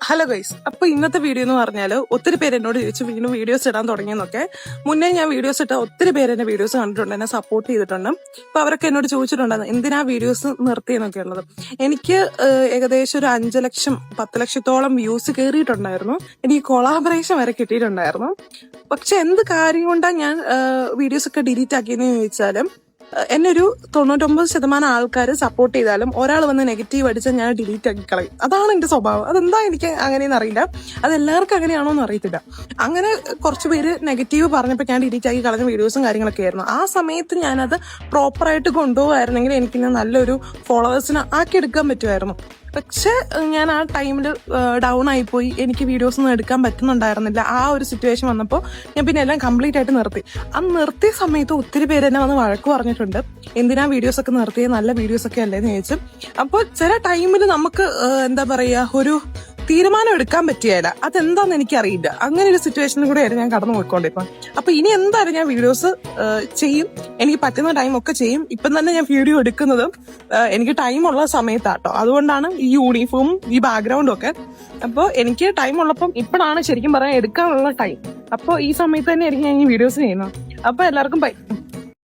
Hello guys, അപ്പൊ ഇന്നത്തെ video എന്ന് പറഞ്ഞാൽ ഒത്തിരി പേര് എന്നോട് ചോദിച്ചു വീണ്ടും വീഡിയോസ് ഇടാൻ തുടങ്ങിയെന്നൊക്കെ. മുന്നേ ഞാൻ വീഡിയോസ് ഇട്ട ഒത്തിരി പേര് എന്റെ വീഡിയോസ് കണ്ടിട്ടുണ്ട്, എന്നെ സപ്പോർട്ട് ചെയ്തിട്ടുണ്ട്. അപ്പൊ അവരൊക്കെ എന്നോട് ചോദിച്ചിട്ടുണ്ടായിരുന്നു എന്തിനാ വീഡിയോസ് നിർത്തിയെന്നൊക്കെ ഉള്ളത്. എനിക്ക് ഏകദേശം ഒരു 5 ലക്ഷം 10 ലക്ഷത്തോളം വ്യൂസ് കയറിയിട്ടുണ്ടായിരുന്നു. എനിക്ക് കൊളാബറേഷൻ വരെ കിട്ടിയിട്ടുണ്ടായിരുന്നു. പക്ഷെ എന്ത് കാര്യം കൊണ്ടാണ് ഞാൻ വീഡിയോസ് ഒക്കെ ഡിലീറ്റ് ആക്കിയെന്ന് ചോദിച്ചാലും എന്നെ ഒരു 99% ആൾക്കാർ സപ്പോർട്ട് ചെയ്താലും ഒരാൾ വന്ന് നെഗറ്റീവ് അടിച്ചാൽ ഞാൻ ഡിലീറ്റ് ആക്കി കളയും. അതാണ് എന്റെ സ്വഭാവം. അതെന്താ എനിക്ക് അങ്ങനെയെന്ന് അറിയില്ല, അത് എല്ലാവർക്കും അങ്ങനെയാണോ എന്ന് അറിയത്തില്ല. അങ്ങനെ കുറച്ച് പേര് നെഗറ്റീവ് പറഞ്ഞപ്പോൾ ഞാൻ ഡിലീറ്റ് ആക്കി കളഞ്ഞ വീഡിയോസും കാര്യങ്ങളൊക്കെ ആയിരുന്നു. ആ സമയത്ത് ഞാനത് പ്രോപ്പറായിട്ട് കൊണ്ടുപോകായിരുന്നെങ്കിൽ എനിക്ക് നല്ലൊരു ഫോളോവേഴ്സിനെ ആക്കിയെടുക്കാൻ പറ്റുമായിരുന്നു. പക്ഷെ ഞാൻ ആ ടൈമിൽ ഡൗൺ ആയിപ്പോയി, എനിക്ക് വീഡിയോസ് ഒന്നും എടുക്കാൻ പറ്റുന്നുണ്ടായിരുന്നില്ല. ആ ഒരു സിറ്റുവേഷൻ വന്നപ്പോൾ ഞാൻ പിന്നെ എല്ലാം കംപ്ലീറ്റ് ആയിട്ട് നിർത്തി. ആ നിർത്തിയ സമയത്ത് ഒത്തിരി പേര് എന്നെ വന്ന് വഴക്ക് പറഞ്ഞിട്ടുണ്ട്, എന്തിനാ വീഡിയോസ് ഒക്കെ നിർത്തിയത്, നല്ല വീഡിയോസ് ഒക്കെ അല്ലേന്ന് ചോദിച്ചു. അപ്പോൾ ചില ടൈമിൽ നമുക്ക് എന്താ പറയാ ഒരു തീരുമാനം എടുക്കാൻ പറ്റിയല്ല, അതെന്താന്ന് എനിക്കറിയില്ല. അങ്ങനെ ഒരു സിറ്റുവേഷനിൽ കൂടെ ആയിരുന്നു ഞാൻ കടന്നു പോയിക്കൊണ്ടിരിപ്പം. അപ്പൊ ഇനി എന്തായാലും ഞാൻ വീഡിയോസ് ചെയ്യും, എനിക്ക് പറ്റുന്ന ടൈം ഒക്കെ ചെയ്യും. ഇപ്പം തന്നെ ഞാൻ വീഡിയോ എടുക്കുന്നത് എനിക്ക് ടൈമുള്ള സമയത്താട്ടോ, അതുകൊണ്ടാണ് ഈ യൂണിഫോമും ഈ ബാക്ക്ഗ്രൗണ്ടും ഒക്കെ. അപ്പോൾ എനിക്ക് ടൈം ഉള്ളപ്പം ഇപ്പോഴാണ് ശരിക്കും പറയാൻ എടുക്കാനുള്ള ടൈം. അപ്പോൾ ഈ സമയത്ത് തന്നെ ആയിരിക്കും ഞാൻ ഈ വീഡിയോസ് ചെയ്യുന്നത്. അപ്പൊ എല്ലാവർക്കും ബൈ.